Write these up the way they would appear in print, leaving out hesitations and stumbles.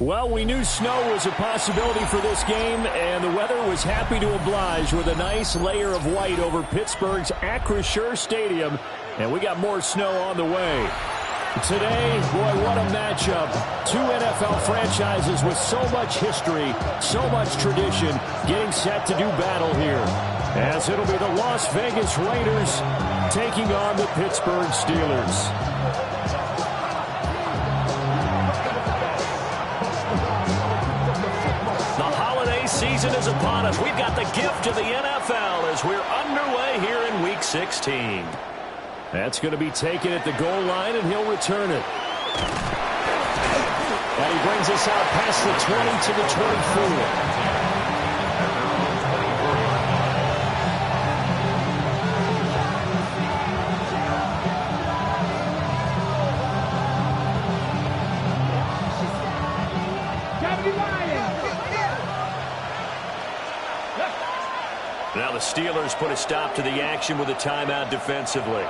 Well, we knew snow was a possibility for this game, and the weather was happy to oblige with a nice layer of white over Pittsburgh's Acrisure Stadium, and we got more snow on the way. Today, boy, what a matchup. Two NFL franchises with so much history, so much tradition, getting set to do battle here. As it'll be the Las Vegas Raiders taking on the Pittsburgh Steelers. Season is upon us. We've got the gift of the NFL as we're underway here in Week 16. That's going to be taken at the goal line, and he'll return it. And he brings us out past the 20 to the 24. Now the Steelers put a stop to the action with a timeout defensively.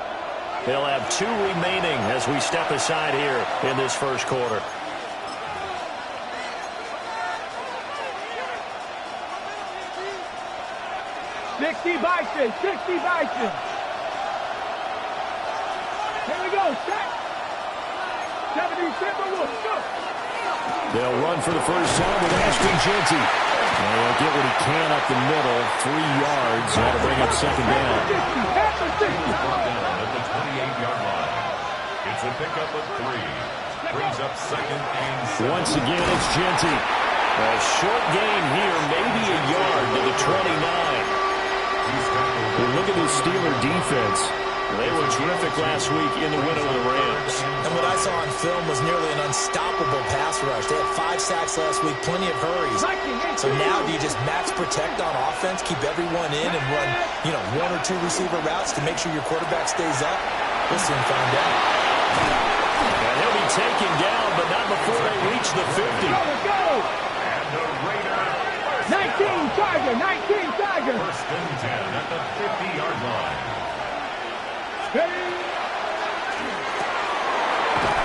They'll have 2 remaining as we step aside here in this first quarter. Sixty Bison. Here we go, set. 70 Timberwolves, go. They'll run for the first time with Ashton Jeanty. And he'll get what he can up the middle, 3 yards. That'll bring up second down. Brought down at the 28-yard line. It's a pickup of 3. Brings up second and 7. Once again, it's Jeanty. A short gain here, maybe a yard to the 29. Well, look at this Steeler defense. They were terrific last week in the win over the Rams. And what I saw on film was nearly an unstoppable pass rush. They had 5 sacks last week, plenty of hurries. So now do you just max protect on offense, keep everyone in and run, 1 or 2 receiver routes to make sure your quarterback stays up? We'll soon find out. And he'll be taken down, but not before they reach the 50. Go! And the Raiders. 19 Tiger. First and 10 at the 50-yard line.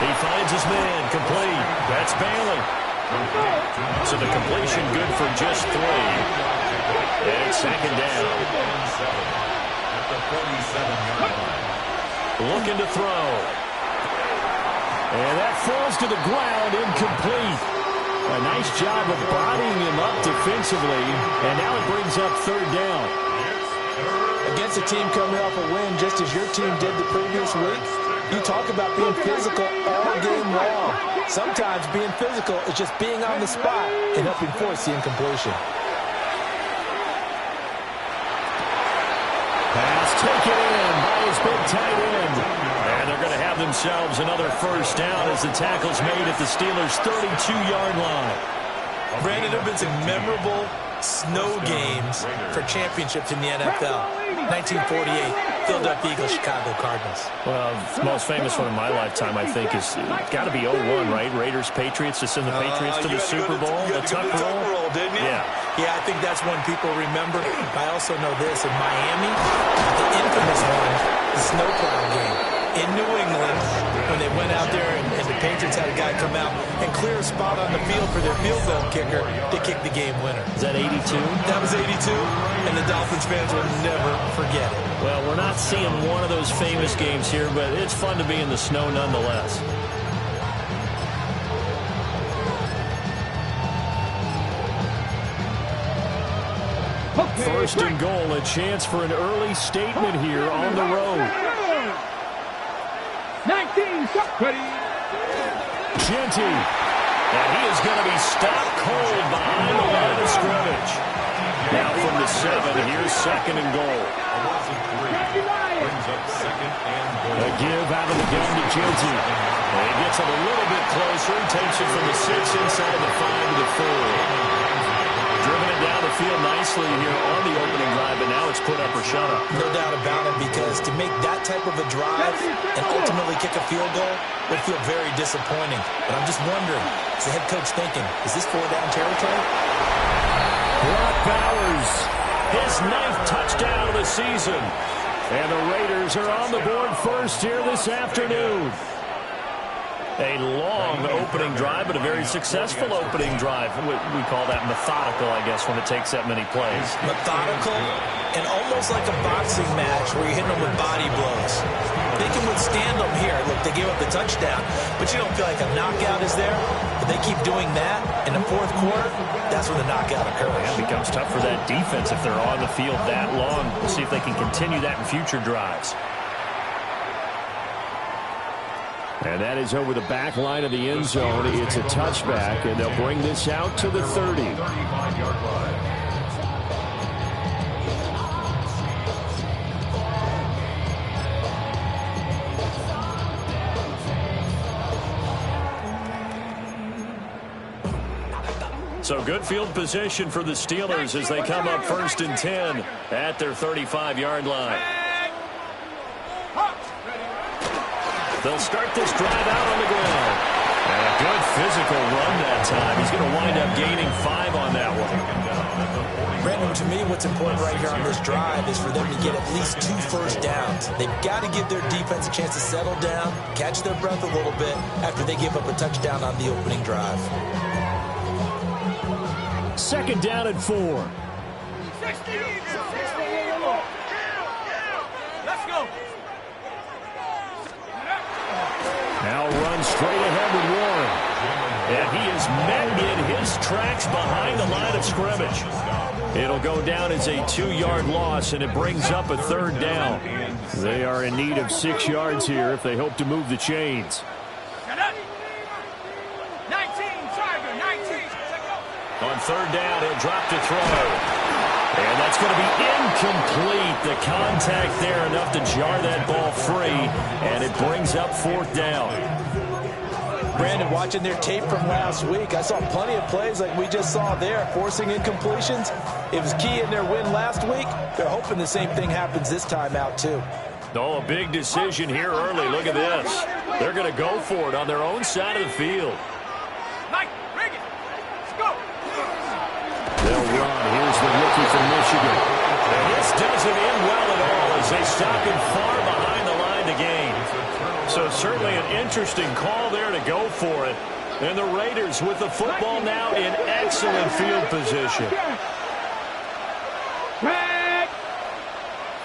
He finds his man, complete. That's Bailey. So the completion good for just 3. And second down. At the 47-yard line. Looking to throw. And that falls to the ground, incomplete. A nice job of bodying him up defensively. And now it brings up third down. Against a team coming off a win, just as your team did the previous week, you talk about being physical all game long. Sometimes being physical is just being on the spot and helping force the incompletion. Pass taken in by his big tight end. And they're going to have themselves another first down as the tackle's made at the Steelers' 32-yard line. Brandon, there have been some memorable snow games for championships in the NFL. 1948, Philadelphia Eagles, Chicago Cardinals. Well, the most famous one in my lifetime, I think, is got to be 01, right? Raiders, Patriots, to send the Patriots to the Super Bowl. The tuck roll, didn't you? Yeah, I think that's one people remember. I also know this. In Miami, the infamous one, the snowplow game. In New England, when they went out there and the Patriots had a guy come out and clear a spot on the field for their field goal kicker to kick the game winner. Is that 82? That was 82, and the Dolphins fans will never forget it. Well, we're not seeing one of those famous games here, but it's fun to be in the snow nonetheless. First and goal, a chance for an early statement here on the road. 19, ready. Jeanty. And he is going to be stopped cold behind the line of scrimmage. Now from the 7, here's second and goal. A loss of 3. Brings up second and goal. A give out of the gun to Jeanty. And he gets it a little bit closer. Takes it from the 6 inside the 5 to the 4. Driven it down the field nicely here on the opening drive, but now it's put up or shut up. No doubt about it, because to make that type of a drive and ultimately kick a field goal would feel very disappointing. But I'm just wondering, is the head coach thinking, is this 4-down territory? Brock Bowers, his 9th touchdown of the season. And the Raiders are on the board first here this afternoon. A long opening drive, but a very successful opening drive. We call that methodical, I guess, when it takes that many plays. Methodical and almost like a boxing match where you're hitting them with body blows. They can withstand them here. Look, they gave up the touchdown, but you don't feel like a knockout is there. But they keep doing that in the fourth quarter, that's when the knockout occurs. It becomes tough for that defense if they're on the field that long. We'll see if they can continue that in future drives. And that is over the back line of the end zone. It's a touchback, and they'll bring this out to the 30. 35-yard line. So good field position for the Steelers as they come up 1st and 10 at their 35-yard line. They'll start this drive out on the ground. And a good physical run that time. He's going to wind up gaining 5 on that one. Brandon, to me, what's important right here on this drive is for them to get at least 2 first downs. They've got to give their defense a chance to settle down, catch their breath a little bit after they give up a touchdown on the opening drive. 2nd down and 4. 16. Let's go. Now runs straight ahead with Warren. And he is met in his tracks behind the line of scrimmage. It'll go down as a 2-yard loss, and it brings up a 3rd down. They are in need of 6 yards here if they hope to move the chains. 19, Tiger, 19. On 3rd down, he'll drop to throw. And that's going to be incomplete. The contact there enough to jar that ball free, and it brings up 4th down. Brandon, watching their tape from last week, I saw plenty of plays like we just saw there, forcing incompletions. It was key in their win last week. They're hoping the same thing happens this time out, too. Oh, a big decision here early. Look at this. They're going to go for it on their own side of the field. Mike, bring it. Let's go. They'll run. Here's the rookie from Michigan. And this doesn't end well at all as they stop him far behind the line to gain. So certainly an interesting call there to go for it. And the Raiders with the football now in excellent field position. Back.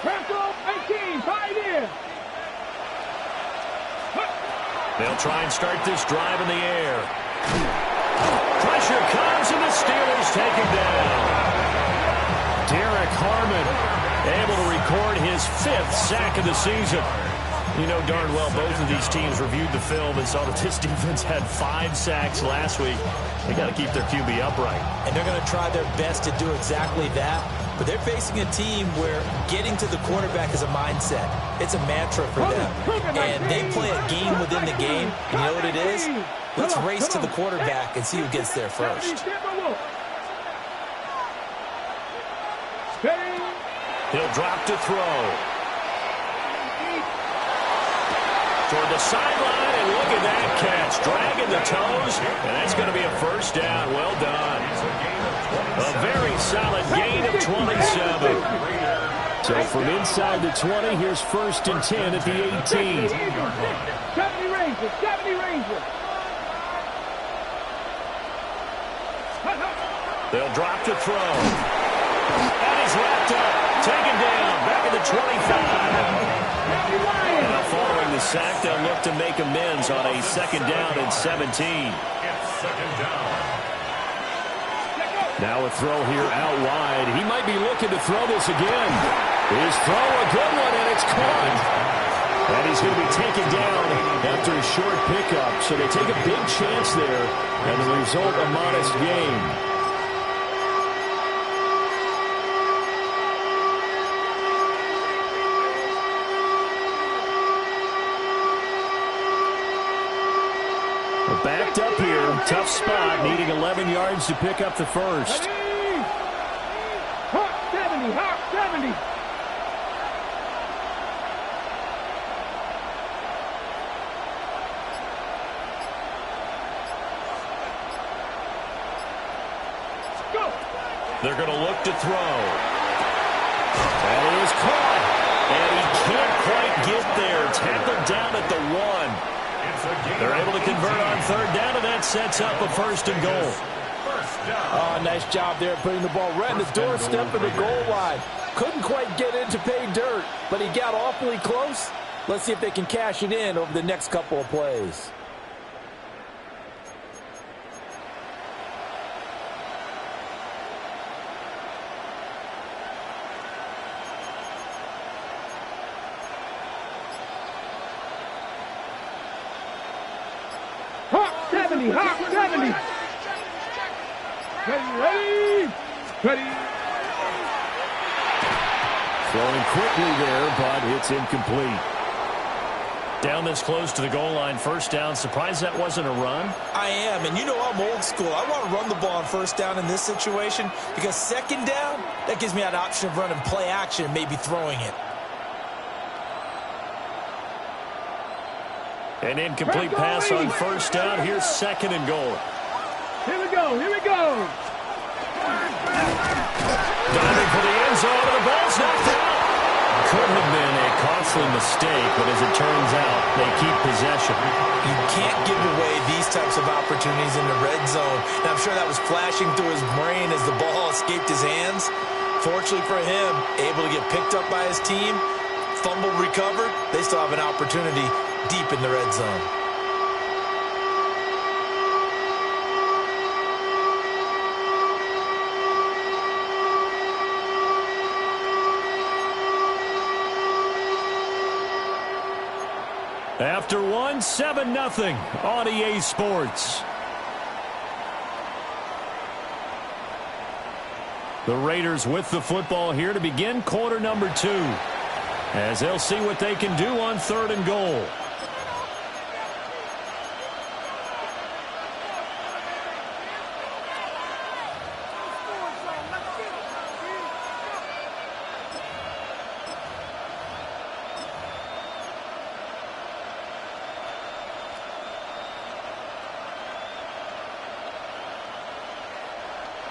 Circle 18, tight end. They'll try and start this drive in the air. Pressure comes, and the Steelers take him down. Derek Harmon able to record his 5th sack of the season. You know darn well both of these teams reviewed the film and saw that this defense had 5 sacks last week. They got to keep their QB upright. And they're going to try their best to do exactly that. But they're facing a team where getting to the quarterback is a mindset. It's a mantra for them. And they play a game within the game. And you know what it is? Let's race to the quarterback and see who gets there first. He'll drop to throw. Toward the sideline, and look at that catch. Dragging the toes, and that's going to be a 1st down. Well done. A very solid gain of 27. So from inside the 20, here's 1st and 10 at the 18. 70 Rangers, 70 Rangers. They'll drop to throw. And he's wrapped up. Taken down. Back at the 25. Now following the sack, they'll look to make amends on a 2nd down and 17. It's 2nd down. Now a throw here out wide. He might be looking to throw this again. His throw, a good one, and it's caught. And he's going to be taken down after a short pickup. So they take a big chance there, and the result, a modest gain. Backed up here, tough spot, needing 11 yards to pick up the 1st. Hawk 70, Hawk 70. Go. They're going to look to throw. And it is caught. And he can't quite get there. Tackled down at the 1. It's a gain They're able to convert on third down, and that sets up a 1st and goal. Oh, nice job there putting the ball right in the doorstep of the goal line. Couldn't quite get in to pay dirt, but he got awfully close. Let's see if they can cash it in over the next couple of plays. Hawk 70, Hawk 70. Ready. Throwing quickly there, but it's incomplete. Down this close to the goal line, 1st down. Surprised that wasn't a run? I am, and you know I'm old school. I want to run the ball on 1st down in this situation because 2nd down, that gives me that option of running play action and maybe throwing it. An incomplete pass on 1st down. Here's 2nd and goal. Here we go. Diving for the end zone, and the ball's knocked out. Could have been a costly mistake, but as it turns out, they keep possession. You can't give away these types of opportunities in the red zone. And I'm sure that was flashing through his brain as the ball escaped his hands. Fortunately for him, able to get picked up by his team, fumble recovered. They still have an opportunity deep in the red zone. After 7-0 on EA Sports. The Raiders with the football here to begin quarter number 2. As they'll see what they can do on 3rd and goal.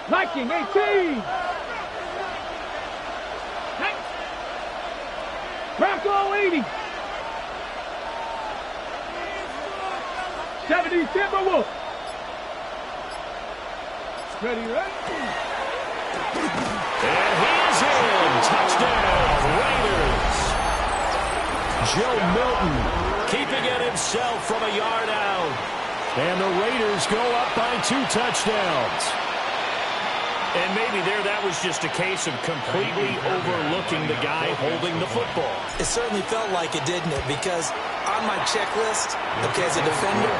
Liking 18. Bronco 80. 70 Timberwolf. Ready. And he's in. Touchdown, Raiders. Joe Milton keeping it himself from a yard out. And the Raiders go up by 2 touchdowns. And maybe there that was just a case of completely overlooking the guy holding the football. It certainly felt like it, didn't it? Because on my checklist, okay, as a defender,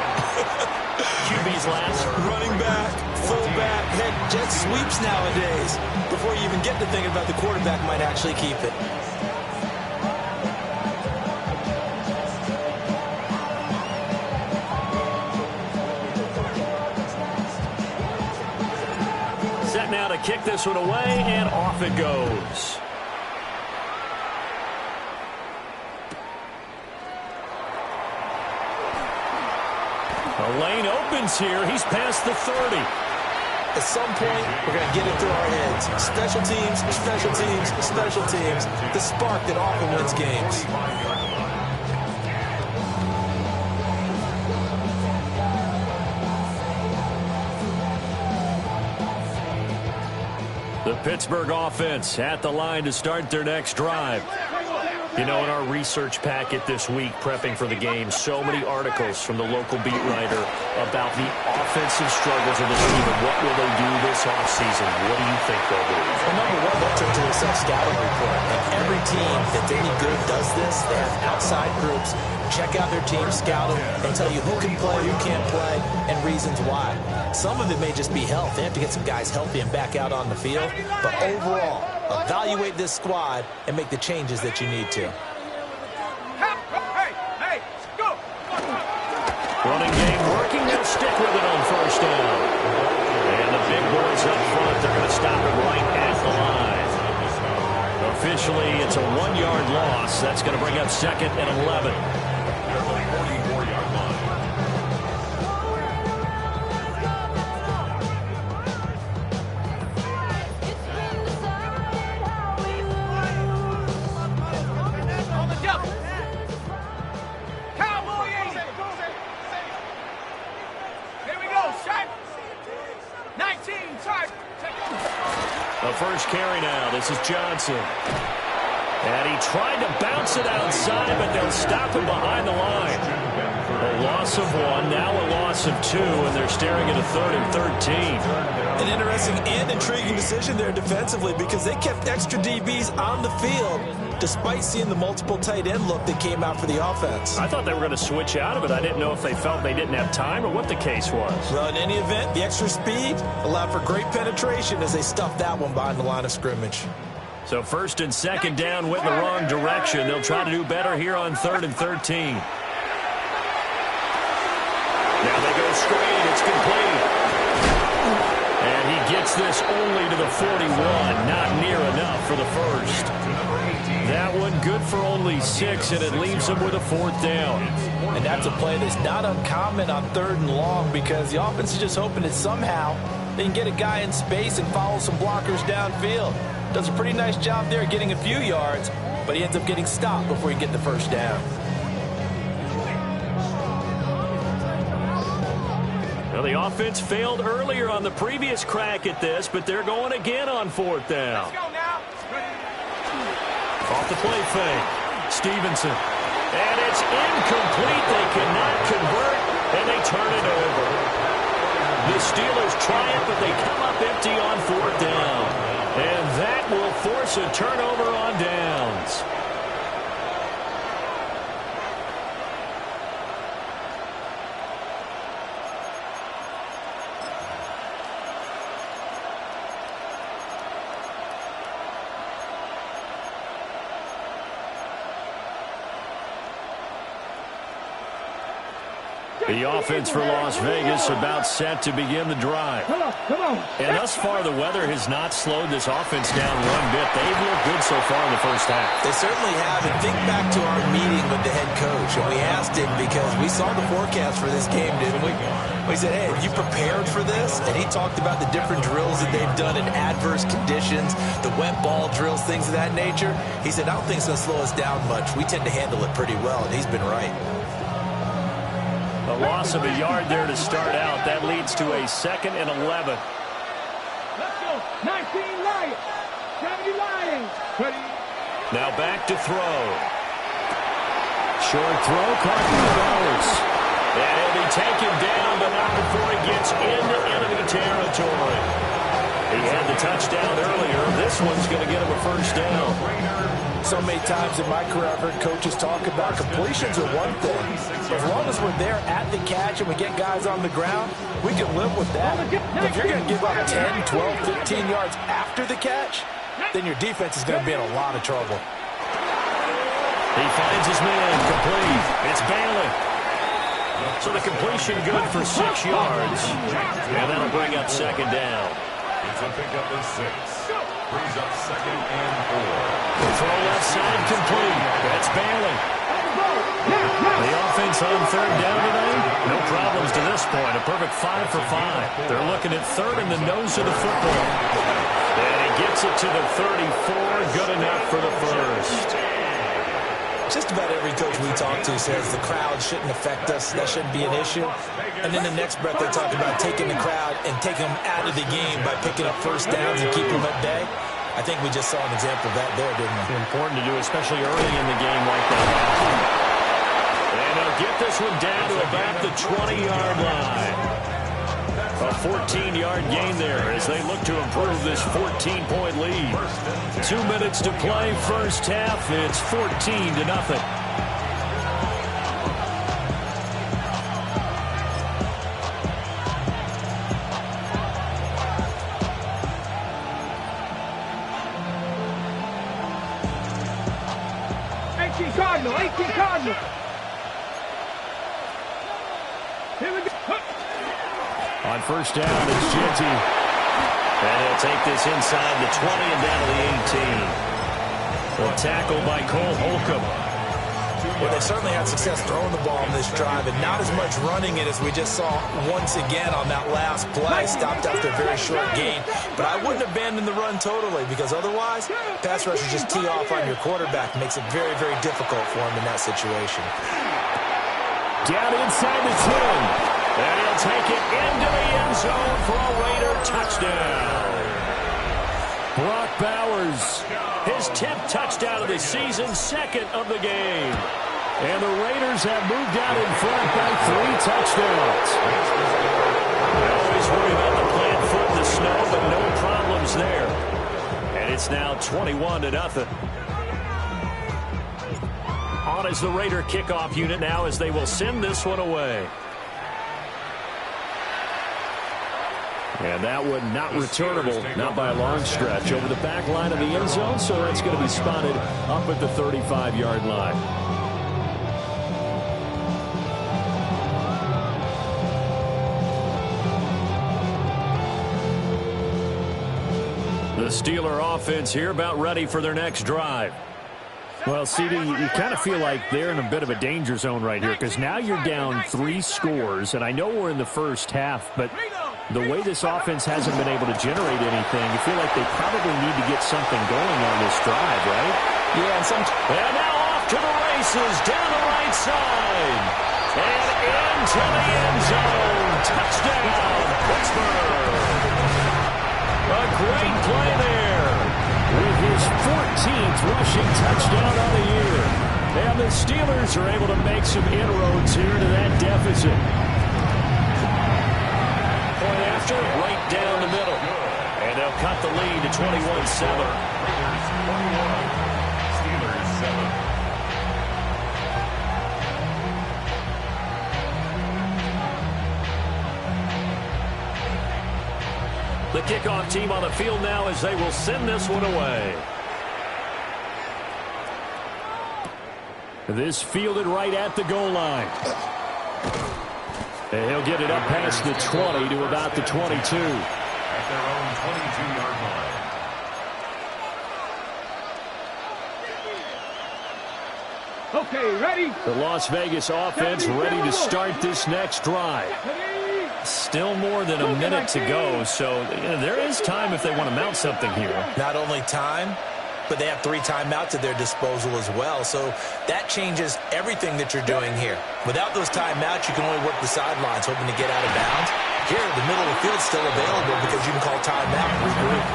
QB's last. running back, fullback, heck, jet sweeps nowadays. Before you even get to thinking about the quarterback might actually keep it. Now to kick this one away, and off it goes. The lane opens here. He's past the 30. At some point, we're going to get it through our heads. Special teams, special teams, special teams. The spark that often wins games. The Pittsburgh offense at the line to start their next drive. You know, in our research packet this week, prepping for the game, so many articles from the local beat writer about the offensive struggles of this team and what will they do this offseason. What do you think they'll do? Well, number one, they'll turn to a self-scouting report. And every team that's any good does this. They have outside groups, check out their team, scout them, and tell you who can play, who can't play, and reasons why. Some of it may just be health. They have to get some guys healthy and back out on the field. But overall, evaluate this squad and make the changes that you need to. Hey, go! Running game working. They'll stick with it on 1st down. And the big boys up front, they're going to stop it right at the line. Officially, it's a 1-yard loss. That's going to bring up 2nd and 11. This is Johnson. And he tried to bounce it outside, but they'll stop him behind the line. A loss of 1, now a loss of 2, and they're staring at a 3rd and 13. An interesting and intriguing decision there defensively because they kept extra DBs on the field despite seeing the multiple tight end look that came out for the offense. I thought they were going to switch out of it. I didn't know if they felt they didn't have time or what the case was. Well, in any event, the extra speed allowed for great penetration as they stuffed that one behind the line of scrimmage. So 1st and 2nd down went in the wrong direction. They'll try to do better here on 3rd and 13. Now they go screen. It's complete. And he gets this only to the 41. Not near enough for the first. That one good for only 6, and it leaves him with a 4th down. And that's a play that's not uncommon on 3rd and long because the offense is just hoping that somehow they can get a guy in space and follow some blockers downfield. Does a pretty nice job there getting a few yards, but he ends up getting stopped before he can get the first down. Well, the offense failed earlier on the previous crack at this, but they're going again on 4th down. Let's go now. Off the play fake. Stevenson. And it's incomplete. They cannot convert, and they turn it over. The Steelers triumph, but they come up empty on 4th down. And that will force a turnover on downs. The offense for Las Vegas about set to begin the drive. Come on. And thus far, the weather has not slowed this offense down one bit. They've looked good so far in the first half. They certainly have. And think back to our meeting with the head coach. And we asked him because we saw the forecast for this game, didn't we? We said, hey, have you prepared for this? And he talked about the different drills that they've done in adverse conditions, the wet ball drills, things of that nature. He said, I don't think it's going to slow us down much. We tend to handle it pretty well, and he's been right. A loss of a yard there to start out. That leads to a 2nd and 11. Let's go. 19 Lions. 70 Lions. Ready. Now back to throw. Short throw, caught in the nose. And he'll be taken down, but not before he gets into enemy territory. He had the touchdown earlier. This one's going to get him a first down. So many times in my career I've heard coaches talk about completions are one thing. As long as we're there at the catch and we get guys on the ground, we can live with that. But if you're going to give up 10, 12, 15 yards after the catch, then your defense is going to be in a lot of trouble. He finds his man, complete. It's Bailey. So the completion good for 6 yards. And that'll bring up 2nd down. It's a pickup of 6. Brings up 2nd and 4. The throw left side complete. That's Bailey. The offense on 3rd down today, no problems to this point. A perfect 5 for 5. They're looking at 3rd in the nose of the football. And he gets it to the 34. Good enough for the first. Just about every coach we talk to says the crowd shouldn't affect us. That shouldn't be an issue. And then the next breath they talk about taking the crowd and taking them out of the game by picking up first downs and keeping them at bay. I think we just saw an example of that there, didn't we? Important to do, especially early in the game like that. And they'll get this one down to about the 20-yard line. A 14-yard gain there as they look to improve this 14-point lead. 2 minutes to play, first half. It's 14-0. Cardinal. Here we go. On first down, it's Ginty. And he'll take this inside the 20 and down to the 18. A tackle by Cole Holcomb. Well, they certainly had success throwing the ball on this drive and not as much running it as we just saw once again on that last play. Stopped after a very short gain. But I wouldn't abandon the run totally because otherwise, pass rushers just tee off on your quarterback. Makes it very, very difficult for him in that situation. Down inside the 10. And he'll take it into the end zone for a Raider touchdown. Brock Bowers, his 10th touchdown of the season, second of the game. And the Raiders have moved out in front by 3 touchdowns. I always worry about the plant foot in the snow, but no problems there. And it's now 21-0. On is the Raider kickoff unit now as they will send this one away. And that one not returnable, not by a long stretch, over the back line of the end zone, so that's going to be spotted up at the 35-yard line. The Steeler offense here about ready for their next drive. Well, CD, you kind of feel like they're in a bit of a danger zone right here because now you're down 3 scores, and I know we're in the first half, but the way this offense hasn't been able to generate anything, you feel like they probably need to get something going on this drive, right? Yeah, and now off to the races, down the right side, and into the end zone. Touchdown, Pittsburgh. A great play there with his 14th rushing touchdown on the year. And the Steelers are able to make some inroads here to that deficit. Point after, right down the middle. And they'll cut the lead to 21-7. Steelers 7. The kickoff team on the field now as they will send this one away. This fielded right at the goal line. And he'll get it up past the 20 to about the 22. At their own 22-yard line. Okay, ready? The Las Vegas offense ready to start this next drive. Still more than a minute to go, so there is time if they want to mount something here. Not only time, but they have 3 timeouts at their disposal as well, so that changes everything that you're doing here. Without those timeouts, you can only work the sidelines, hoping to get out of bounds. Here, the middle of the field's still available because you can call timeout and regroup.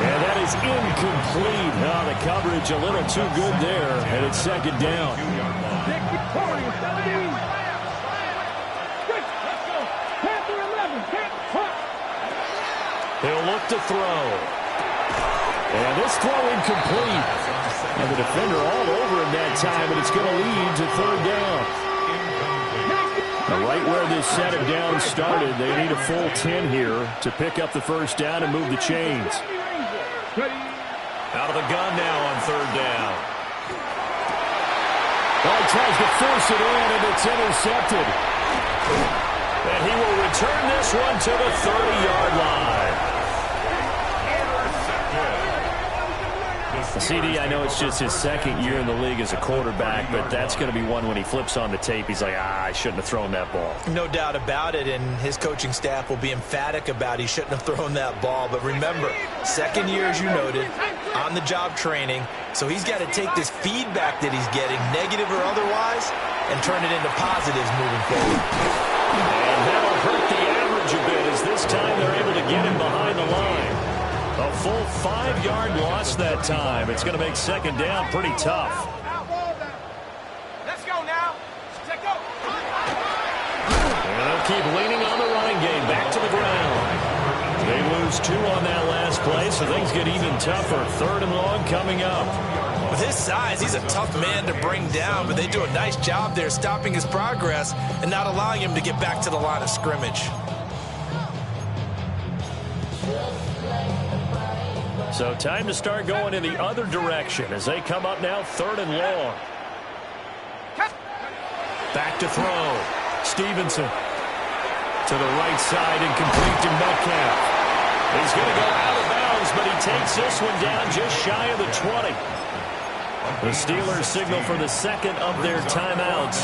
Yeah, that is incomplete. Oh, the coverage a little too good there, and it's second down. He'll look to throw. And this throw incomplete. And the defender all over him that time, and it's going to lead to third down. Now, right where this set of downs started, they need a full 10 here to pick up the first down and move the chains. Out of the gun now on third down. Oh, he tries to force it in, and it's intercepted. And he will return this one to the 30-yard line. CD, I know it's just his second year in the league as a quarterback, but that's going to be one when he flips on the tape. He's like, I shouldn't have thrown that ball. No doubt about it, and his coaching staff will be emphatic about he shouldn't have thrown that ball. But remember, second year, as you noted, on-the-job training, so he's got to take this feedback that he's getting, negative or otherwise, and turn it into positives moving forward. And that'll hurt the average a bit as this time they're able to get him behind the line. A full 5-yard loss that time. It's going to make second down pretty tough. Let's go now. Let's go. And they'll keep leaning on the running game. Back to the ground. They lose 2 on that last play, so things get even tougher. Third and long coming up. With his size, he's a tough man to bring down, but they do a nice job there stopping his progress and not allowing him to get back to the line of scrimmage. So time to start going in the other direction as they come up now third and long. Back to throw. Stevenson to the right side and complete to Metcalf. He's going to go out of bounds, but he takes this one down just shy of the 20. The Steelers signal for the second of their timeouts.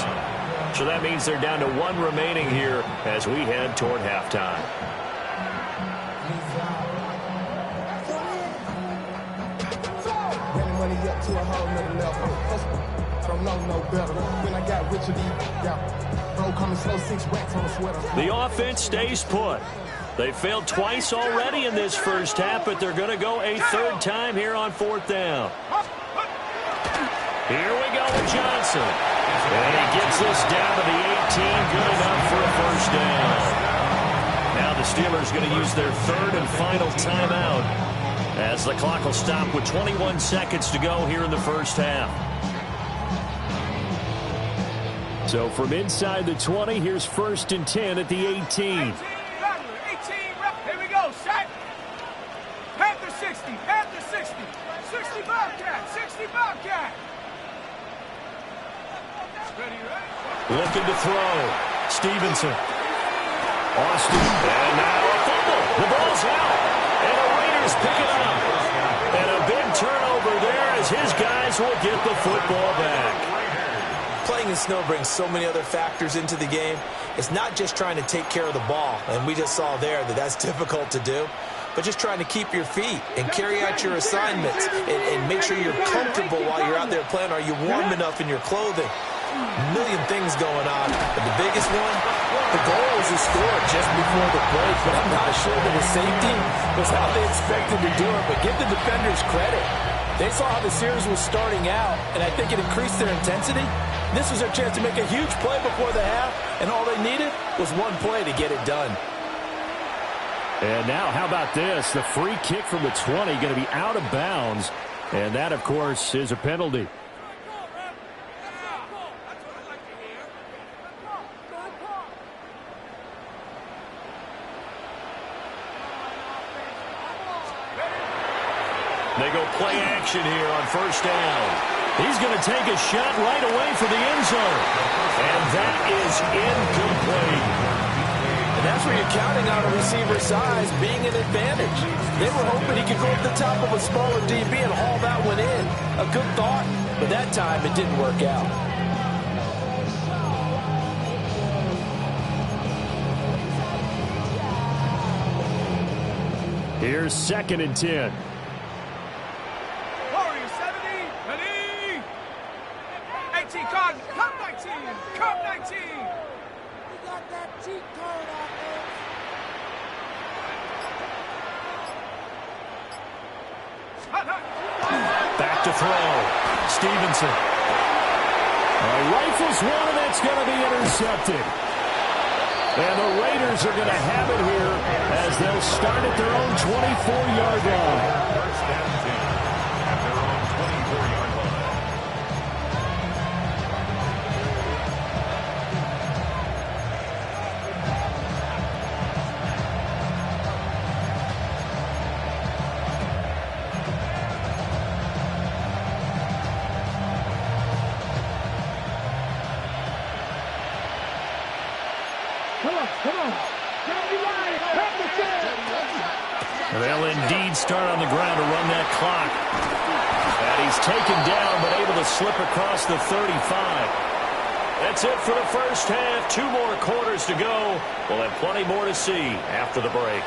So that means they're down to 1 remaining here as we head toward halftime. Up to a whole nother level. Don't know no better. When I got Richard E. Yeah. Bro coming slow, 6 racks on a sweater. The offense stays put. They failed twice already in this first half, but they're going to go a third time here on fourth down. Here we go with Johnson. And he gets this down to the 18, good enough for a first down. Now the Steelers going to use their third and final timeout as the clock will stop with 21 seconds to go here in the first half. So from inside the 20, here's 1st and 10 at the 18. 18, here we go, shot. Panther 60, Panther 60. 60 Bobcat, 60 Bobcat. Ready, right? Looking to throw. Stevenson. Austin. And now a fumble. The ball's out. And the Raiders pick it up. And a big turnover there as his guys will get the football back. Playing in snow brings so many other factors into the game. It's not just trying to take care of the ball, and we just saw there that that's difficult to do, but just trying to keep your feet and carry out your assignments and make sure you're comfortable while you're out there playing. Are you warm enough in your clothing? A million things going on, but the biggest one, the goal was to score just before the break, but I'm not sure that the safety was how they expected to do it, but give the defenders credit. They saw how the series was starting out, and I think it increased their intensity. This was their chance to make a huge play before the half, and all they needed was one play to get it done. And now, how about this? The free kick from the 20 going to be out of bounds, and that, of course, is a penalty. They go play action here on first down. He's going to take a shot right away for the end zone. And that is incomplete. And that's where you're counting on a receiver's size being an advantage. They were hoping he could go up the top of a smaller DB and haul that one in. A good thought, but that time it didn't work out. Here's 2nd and 10. Come 19! Come 19! We got that cheat code out there. Back to throw. Stevenson. Rifles one, and that's going to be intercepted. And the Raiders are going to have it here as they'll start at their own 24-yard line. First down 10 at their own 24-yard line. They'll indeed start on the ground to run that clock. And he's taken down, but able to slip across the 35. That's it for the first half. 2 more quarters to go. We'll have plenty more to see after the break.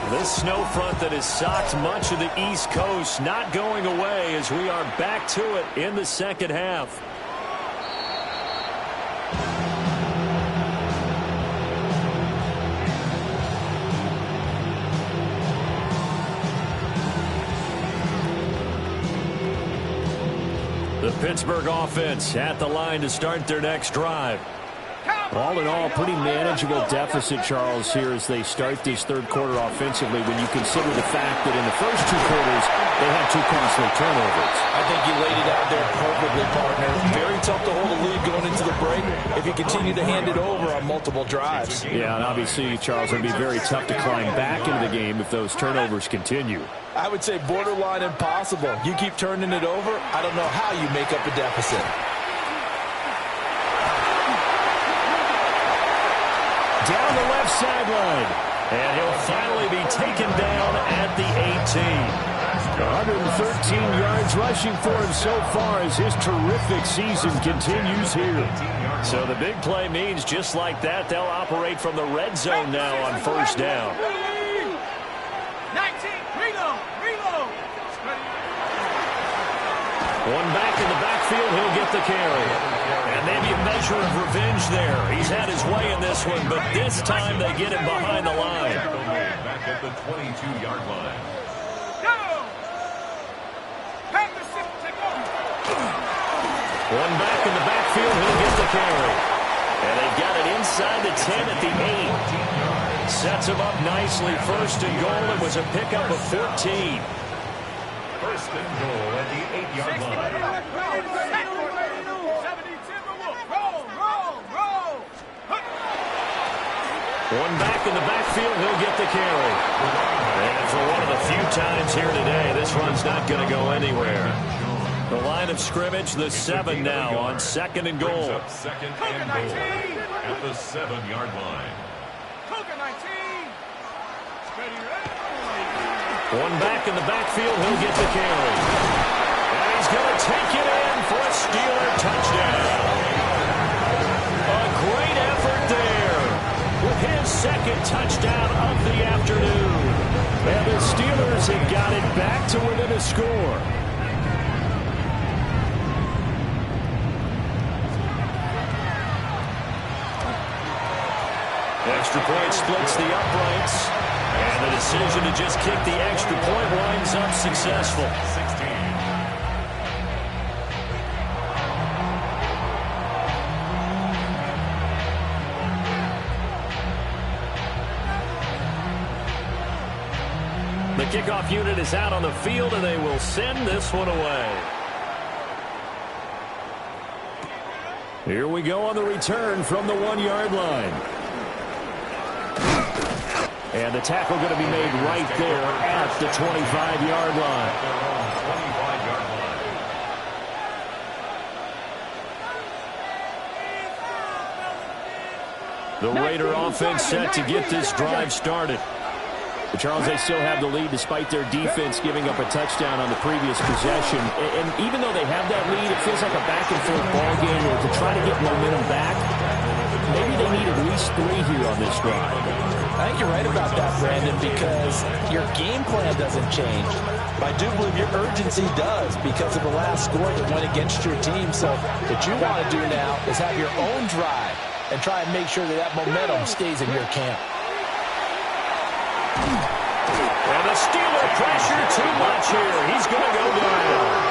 This snow front that has socked much of the East Coast not going away as we are back to it in the second half. The Pittsburgh offense at the line to start their next drive. All in all, pretty manageable deficit, Charles, here as they start this third quarter offensively when you consider the fact that in the first 2 quarters, they had 2 costly turnovers. I think you laid it out there perfectly, partner. Very tough to hold a lead going into the break if you continue to hand it over on multiple drives. Yeah, and obviously, Charles, it would be very tough to climb back into the game if those turnovers continue. I would say borderline impossible. You keep turning it over, I don't know how you make up a deficit. Down the left sideline. And he'll finally be taken down at the 18. 113 yards rushing for him so far as his terrific season continues here. So the big play means just like that, they'll operate from the red zone now on first down. 19, reload, reload. One back in the backfield, he'll get the carry. And maybe a measure of revenge there. He's had his way in this one, but this time they get him behind the line. Back at the 22-yard line. One back in the backfield, he'll get the carry. And they've got it inside the 10 at the 8. Sets him up nicely. First and goal. It was a pickup of 14. First and goal at the 8-yard line. One back in the backfield, he'll get the carry. And for one of the few times here today, this run's not going to go anywhere. The line of scrimmage, the 7 now on second and goal. Second and goal at the 7-yard line. One back in the backfield, he'll get the carry. And he's going to take it in for a Steeler touchdown. A great effort there with his second touchdown of the afternoon. And the Steelers have got it back to within a score. Extra point splits the uprights. And the decision to just kick the extra point winds up successful. 16. The kickoff unit is out on the field, and they will send this one away. Here we go on the return from the 1-yard line. And the tackle going to be made right there at the 25-yard line. 25-yard line. The Raider offense set to get this drive started. But Charles, they still have the lead despite their defense giving up a touchdown on the previous possession. And even though they have that lead, it feels like a back-and-forth ball game where to try to get momentum back, maybe they need at least 3 here on this drive. I think you're right about that, Brandon, because your game plan doesn't change. I do believe your urgency does because of the last score that went against your team. So what you want to do now is have your own drive and try and make sure that that momentum stays in your camp. And the Steeler pressure too much here. He's going to go down.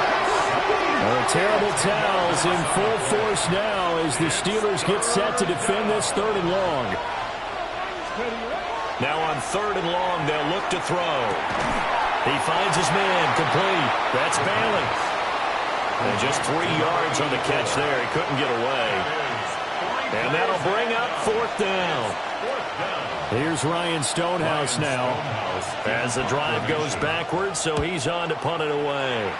Terrible towels in full force now as the Steelers get set to defend this 3rd and long. Now on 3rd and long, they'll look to throw. He finds his man complete. That's Bailey. And just 3 yards on the catch there. He couldn't get away. And that'll bring up 4th down. Here's Ryan Stonehouse now as the drive goes backwards, so he's on to punt it away.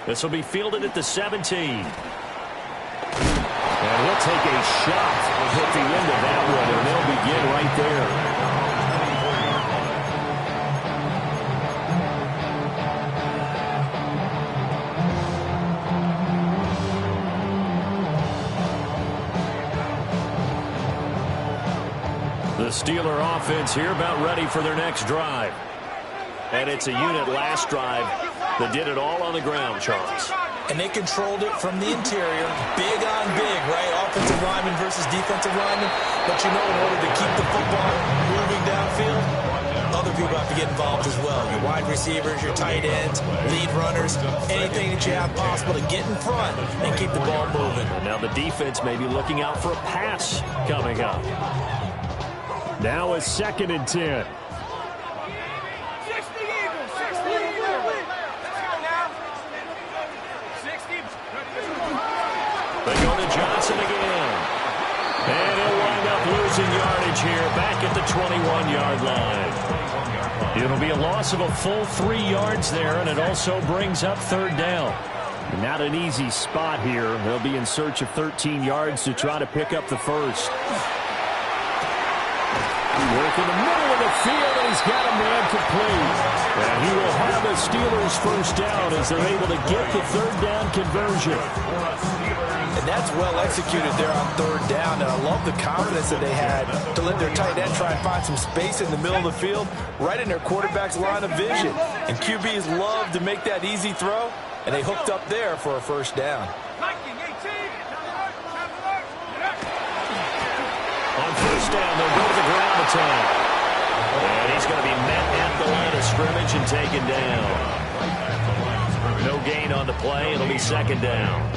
This will be fielded at the 17. And he'll take a shot at the end of that one, and they'll begin right there. The Steeler offense here about ready for their next drive. And it's a unit last drive that did it all on the ground, Charles. And they controlled it from the interior, big on big, right? Offensive lineman versus defensive lineman. But you know, in order to keep the football moving downfield, other people have to get involved as well. Your wide receivers, your tight ends, lead runners, anything that you have possible to get in front and keep the ball moving. And now the defense may be looking out for a pass coming up. Now a 2nd and 10. They go to Johnson again. And he'll wind up losing yardage here back at the 21-yard line. It'll be a loss of a full 3 yards there, and it also brings up 3rd down. Not an easy spot here. They'll be in search of 13 yards to try to pick up the first. Work in the middle of the field, and he's got a man complete. And he will have a Steelers first down as they're able to get the 3rd down conversion. And that's well executed there on third down. And I love the confidence that they had to let their tight end try and find some space in the middle of the field, right in their quarterback's line of vision. And QBs love to make that easy throw, and they hooked up there for a first down. On first down, they'll go to the ground attack. And he's going to be met at the line of scrimmage and taken down. No gain on the play. It'll be second down.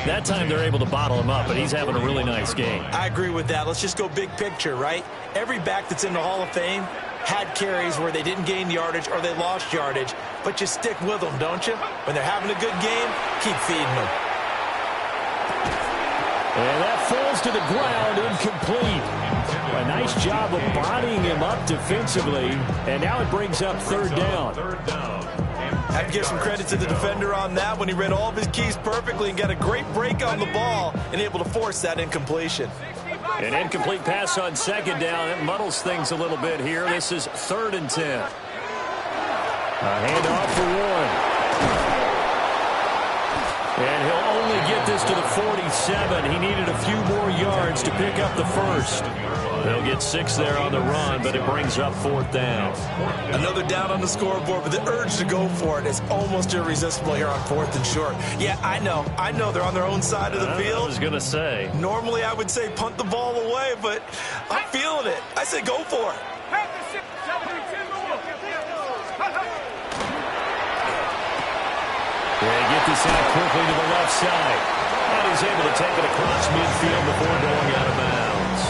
That time they're able to bottle him up, but he's having a really nice game. I agree with that. Let's just go big picture, right? Every back that's in the Hall of Fame had carries where they didn't gain yardage or they lost yardage, but you stick with them, don't you? When they're having a good game, keep feeding them. And that falls to the ground, incomplete. A nice job of bodying him up defensively, and now it brings up third down. I have to give some credit to the defender on that when he read all of his keys perfectly and got a great break on the ball and able to force that incompletion. An incomplete pass on second down. It muddles things a little bit here. This is 3rd and 10. A handoff for one. And he'll only get this to the 47. He needed a few more yards to pick up the first. They'll get 6 there on the run, but it brings up 4th down. Another down on the scoreboard, but the urge to go for it is almost irresistible here on 4th and short. Yeah, I know they're on their own side of the field. I was going to say. Normally I would say punt the ball away, but I'm feeling it. I say go for it. They get this out quickly to the left side. And he's able to take it across midfield before going out of bounds.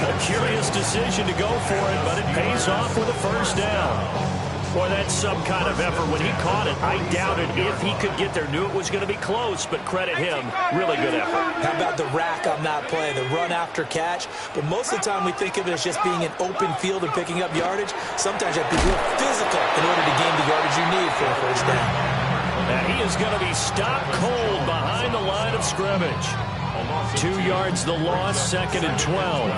A curious decision to go for it, but it pays off with a first down. Boy, that's some kind of effort. When he caught it, I doubted if he could get there. Knew it was going to be close, but credit him. Really good effort. How about the rack on that play, the run after catch? But most of the time we think of it as just being an open field and picking up yardage. Sometimes you have to be real physical in order to gain the yardage you need for a first down. And he is going to be stopped cold behind the line of scrimmage. 2 yards the loss, 2nd and 12.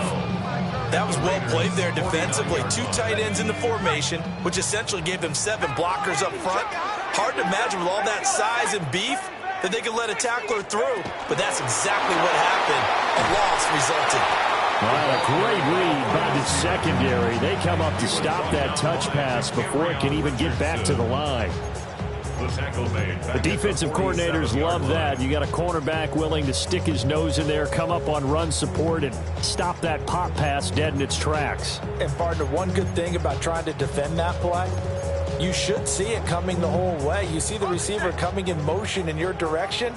That was well played there defensively. 2 tight ends in the formation, which essentially gave them 7 blockers up front. Hard to imagine with all that size and beef that they could let a tackler through, but that's exactly what happened. A loss resulted. Well, a great read by the secondary. They come up to stop that touch pass before it can even get back to the line. The defensive coordinators love that. You got a cornerback willing to stick his nose in there, come up on run support, and stop that pop pass dead in its tracks. And, partner, one good thing about trying to defend that play, you should see it coming the whole way. You see the receiver coming in motion in your direction.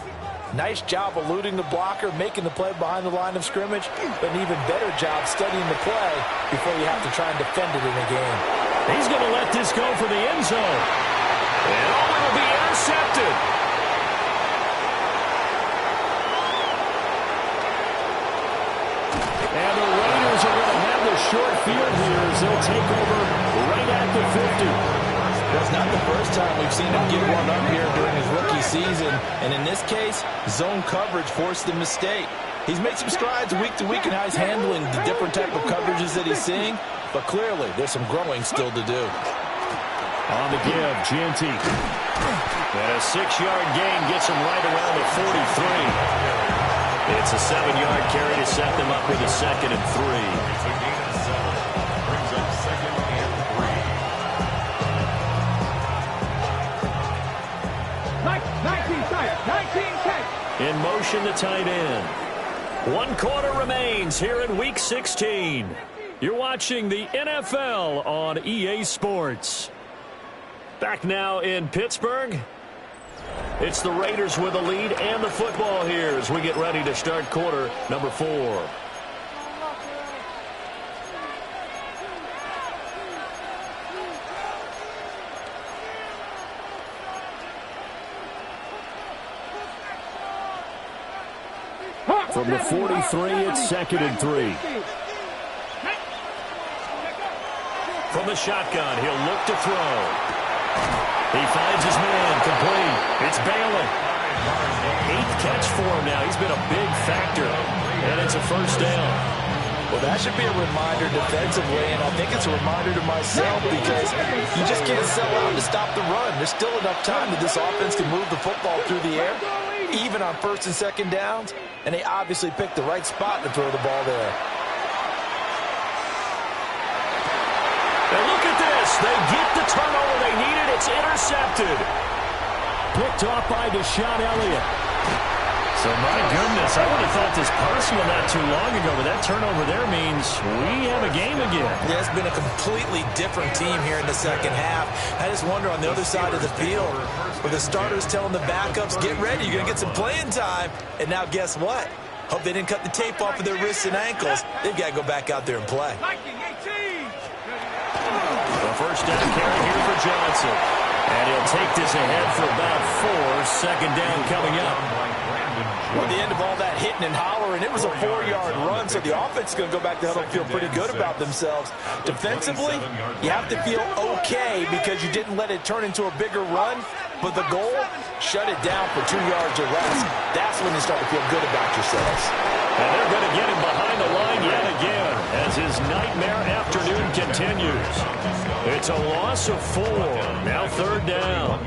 Nice job eluding the blocker, making the play behind the line of scrimmage, but an even better job studying the play before you have to try and defend it in a game. He's going to let this go for the end zone. And it'll be intercepted. And the Raiders are going to have the short field here as they'll take over right at the 50. That's not the first time we've seen him get one up here during his rookie season. And in this case, zone coverage forced the mistake. He's made some strides week to week in how he's handling the different type of coverages that he's seeing. But clearly, there's some growing still to do. On the give, Gianti. And a 6-yard gain gets him right around the 43. It's a 7-yard carry to set them up with a 2nd and 3. It's a gain of 7. Brings up 2nd and 19 In motion, the tight end. 1 quarter remains here in Week 16. You're watching the NFL on EA Sports. Back now in Pittsburgh. It's the Raiders with a lead and the football here as we get ready to start quarter number 4. From the 43, it's 2nd and 3. From the shotgun, he'll look to throw. He finds his man, complete. It's Balin. 8th catch for him now. He's been a big factor, and it's a first down. Well, that should be a reminder defensively, and I think it's a reminder to myself because you just can't sell out to stop the run. There's still enough time that this offense can move the football through the air. even on first and second downs, and they obviously picked the right spot to throw the ball there. And look at this. They get the turnover they needed. It's intercepted. Picked off by Deshaun Elliott. So, my goodness, I would have thought this personal not too long ago, but that turnover there means we have a game again. Yeah, it's been a completely different team here in the second half. I just wonder on the other side of the field, where the starters telling the backups, get ready, you're going to get some playing time. And now guess what? Hope they didn't cut the tape off of their wrists and ankles. They've got to go back out there and play. The first down carry here for Johnson. And he'll take this ahead for about 4. Second down coming up. Well, at the end of all that hitting and hollering, it was a 4-yard run, so the offense is going to go back to huddle and feel pretty good about themselves. Defensively, you have to feel okay because you didn't let it turn into a bigger run, but the goal, shut it down for 2 yards or less. That's when you start to feel good about yourselves. And they're going to get him behind the line yet again as his nightmare afternoon continues. It's a loss of 4. Now third down.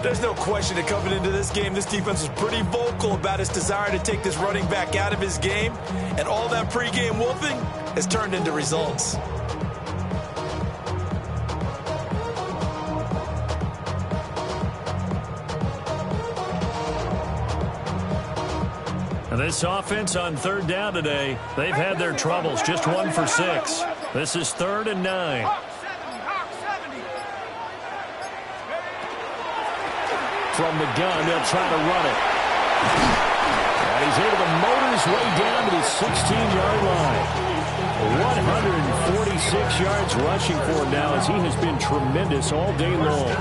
There's no question that coming into this game, this defense was pretty vocal about its desire to take this running back out of his game, and all that pregame wolfing has turned into results. This offense on third down today, they've had their troubles. Just 1 for 6. This is 3rd and 9. From the gun, they'll try to run it. And he's able to motor his way down to the 16-yard line. 146 yards rushing for him now as he has been tremendous all day long.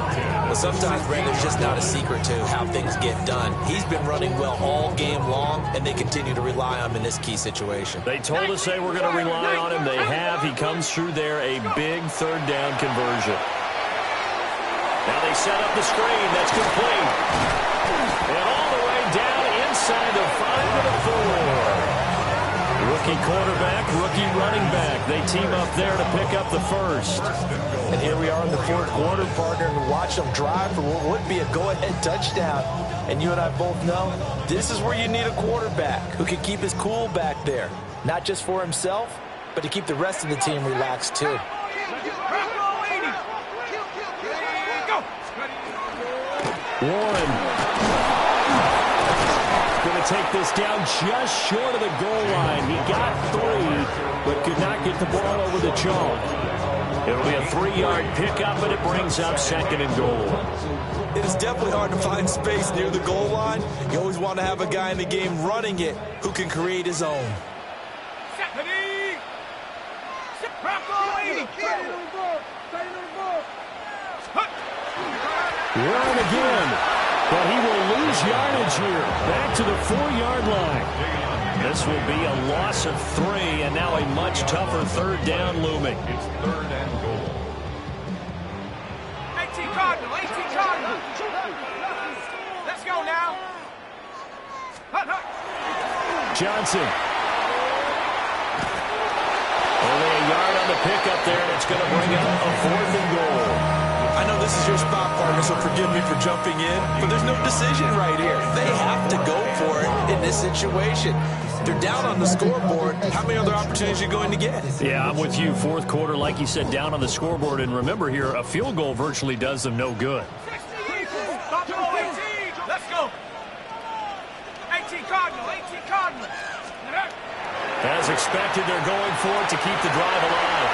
Well, sometimes, Brandon, there's just not a secret to how things get done. He's been running well all game long, and they continue to rely on him in this key situation. They told us they were going to rely on him. They have. He comes through there, a big third down conversion. Now they set up the screen. That's complete. And all the way down inside the 5 to the 4. Rookie quarterback, rookie running back. They team up there to pick up the first. And here we are in the fourth quarter, partner, and watch them drive for what would be a go-ahead touchdown. And you and I both know this is where you need a quarterback who can keep his cool back there. Not just for himself, but to keep the rest of the team relaxed too. Warren going to take this down just short of the goal line. He got 3, but could not get the ball over the chalk. It'll be a 3-yard pickup, and it brings up 2nd and goal. It is definitely hard to find space near the goal line. You always want to have a guy in the game running it who can create his own. Run again, but he will lose yardage here. Back to the 4-yard line. This will be a loss of 3, and now a much tougher third down looming. It's 3rd and goal. 18 Cardinal, 18 Cardinal. Let's go now. Johnson. Only a yard on the pickup there, and it's going to bring up a 4th and goal. I know this is your spot, partner, so forgive me for jumping in, but there's no decision right here. They have to go for it in this situation. They're down on the scoreboard. How many other opportunities are you going to get? Yeah, I'm with you. Fourth quarter, like you said, down on the scoreboard. And remember here, a field goal virtually does them no good. Let's go. 18 Cardinal, 18 Cardinal. As expected, they're going for it to keep the drive alive.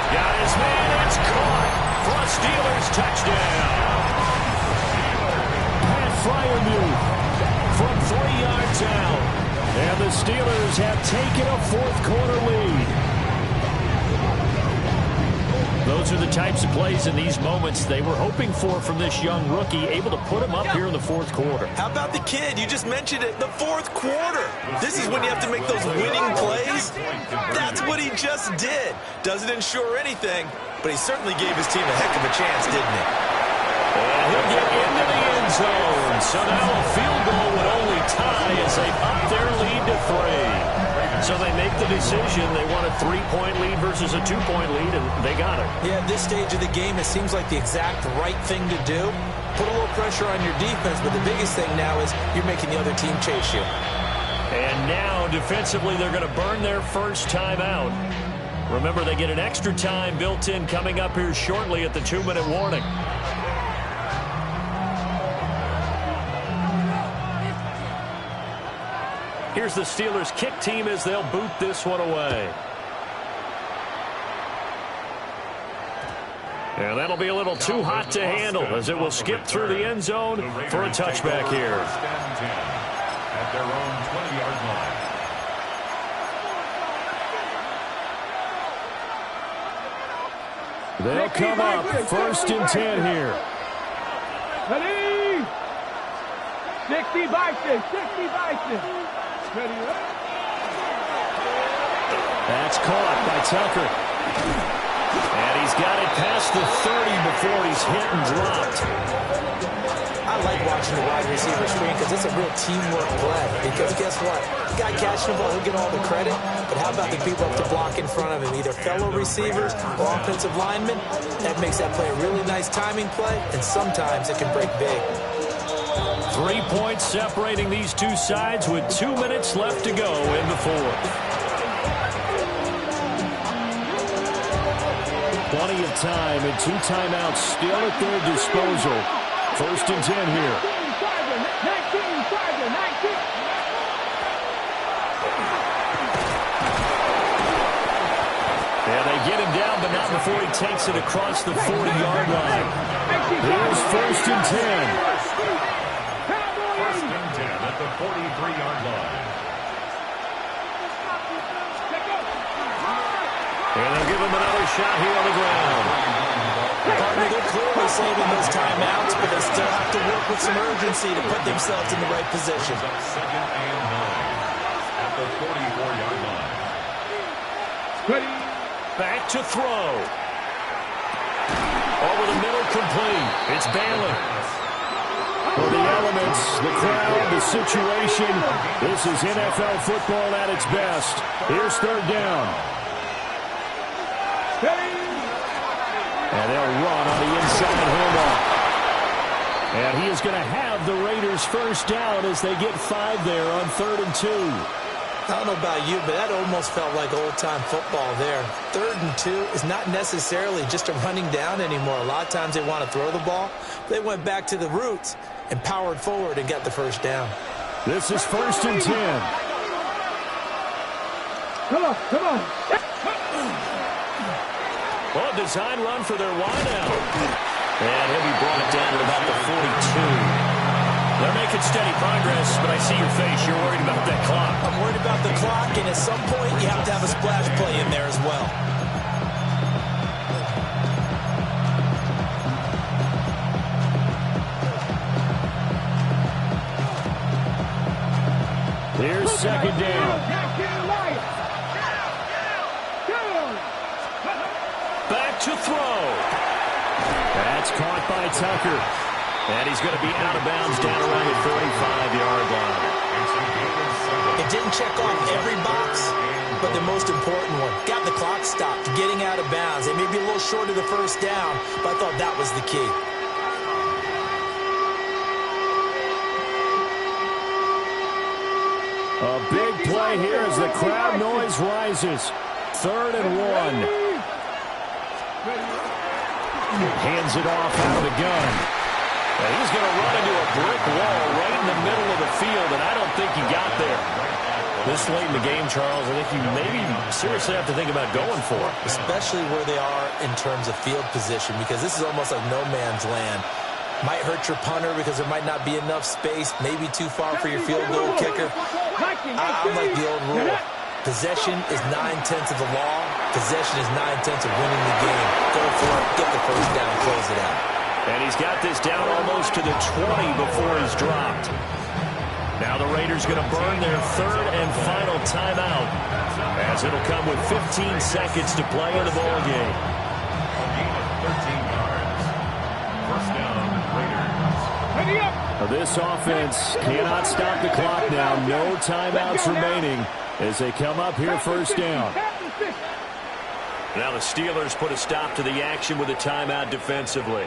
Got his man, it's caught. For a Steelers touchdown. Pat Fryermuth from 3 yards out. And the Steelers have taken a fourth quarter lead. Those are the types of plays in these moments they were hoping for from this young rookie, able to put him up here in the fourth quarter. How about the kid? You just mentioned it, the fourth quarter. This is when you have to make those winning plays. That's what he just did. Doesn't ensure anything, but he certainly gave his team a heck of a chance, didn't he? And he'll get into the end zone. So now a field goal would only tie as they up their lead to 3. So they make the decision. They want a 3-point lead versus a 2-point lead, and they got it. Yeah, at this stage of the game, it seems like the exact right thing to do. put a little pressure on your defense, but the biggest thing now is you're making the other team chase you. And now, defensively, they're going to burn their first timeout. Remember, they get an extra time built in coming up here shortly at the 2-minute warning. Here's the Steelers' kick team as they'll boot this one away. And that'll be a little too hot to handle as it will skip through the end zone for a touchback here. At their own 20-yard line. They'll come up 1st and 10 here. Ready? 60 Vikings, 60 Vikings. Ready? That's caught by Tucker. And he's got it past the 30 before he's hit and dropped. I like watching the wide receiver screen because it's a real teamwork play. Because guess what? The guy catching the ball, he'll get all the credit. But how about the people up to block in front of him? Either fellow receivers or offensive linemen. That makes that play a really nice timing play. And sometimes it can break big. 3 points separating these two sides with 2 minutes left to go in the fourth. Plenty of time and 2 timeouts still at their disposal. 1st and 10 here. And they get him down, but not before he takes it across the 40-yard line. Here's 1st and 10. 1st and 10 at the 43-yard line. And they'll give him another shot here on the ground. Partner, they're clearly saving those timeouts, but they still have to work with some urgency to put themselves in the right position. 2nd and 9 at the 44-yard line. Ready? Back to throw. Over the middle, complete. It's Bailey. For the elements, the crowd, the situation, this is NFL football at its best. Here's 3rd down. And they'll run on the inside handoff. And he is going to have the Raiders' first down as they get 5 there on 3rd and 2. I don't know about you, but that almost felt like old-time football there. 3rd and 2 is not necessarily just a running down anymore. A lot of times they want to throw the ball. They went back to the roots and powered forward and got the first down. This is 1st and 10. Come on, come on. Well, design run for their wideout. And he'll be brought down at about the 42. They're making steady progress, but I see your face. You're worried about that clock. I'm worried about the clock, and at some point, you have to have a splash play in there as well. Here's 2nd down. Back to throw. That's caught by Tucker. And he's going to be out of bounds down around the 45-yard line. It didn't check off every box, but the most important one. Got the clock stopped, getting out of bounds. They may be a little short of the first down, but I thought that was the key. A big play here as the crowd noise rises. 3rd and 1. Hands it off out of the gun. And he's going to run into a brick wall right in the middle of the field, and I don't think he got there. This late in the game, Charles, I think you maybe seriously have to think about going for it. Especially where they are in terms of field position, because this is almost like no man's land. Might hurt your punter because there might not be enough space, maybe too far for your field goal kicker. I like the old rule. Possession is 9/10 of the law. Possession is 9/10 of winning the game. Go for it, get the first down, close it out. And he's got this down almost to the 20 before he's dropped. Now the Raiders going to burn their 3rd and final timeout, as it'll come with 15 seconds to play in the ball game. A gain of 13 yards. First down, Raiders. Ready up. This offense cannot stop the clock now. No timeouts remaining as they come up here 1st down. Now the Steelers put a stop to the action with a timeout defensively.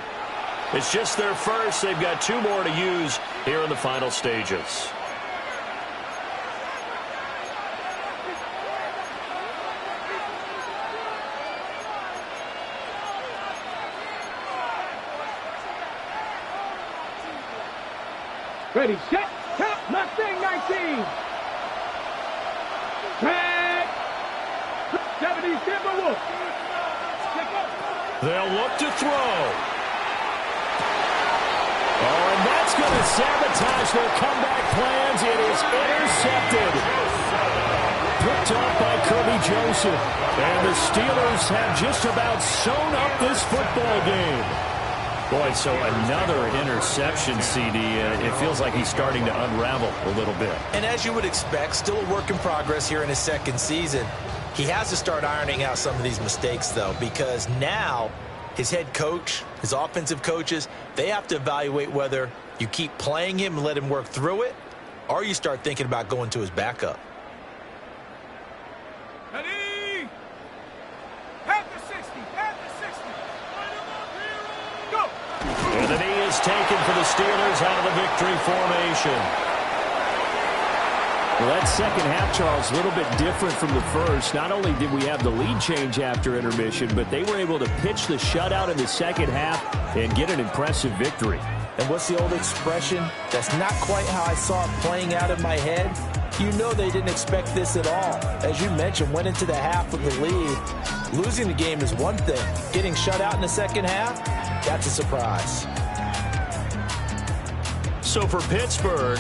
It's just their first. They've got 2 more to use here in the final stages. Ready, set, count, Mustang 19. Tag. 70 Timberwolves. They'll look to throw. Oh, and that's going to sabotage their comeback plans. It is intercepted. Picked off by Kirby Joseph. And the Steelers have just about sewn up this football game. Boy, so another interception, CD. It feels like he's starting to unravel a little bit. And as you would expect, still a work in progress here in his second season. He has to start ironing out some of these mistakes, though, because now his head coach, his offensive coaches, they have to evaluate whether you keep playing him and let him work through it, or you start thinking about going to his backup. Ready. Panther 60, Panther 60. Go. And the knee is taken for the Steelers out of the victory formation. Well, that second half, Charles, a little bit different from the first. Not only did we have the lead change after intermission, but they were able to pitch the shutout in the second half and get an impressive victory. And what's the old expression? That's not quite how I saw it playing out in my head. You know they didn't expect this at all. As you mentioned, went into the half with the lead. Losing the game is one thing. Getting shut out in the second half, that's a surprise. So for Pittsburgh,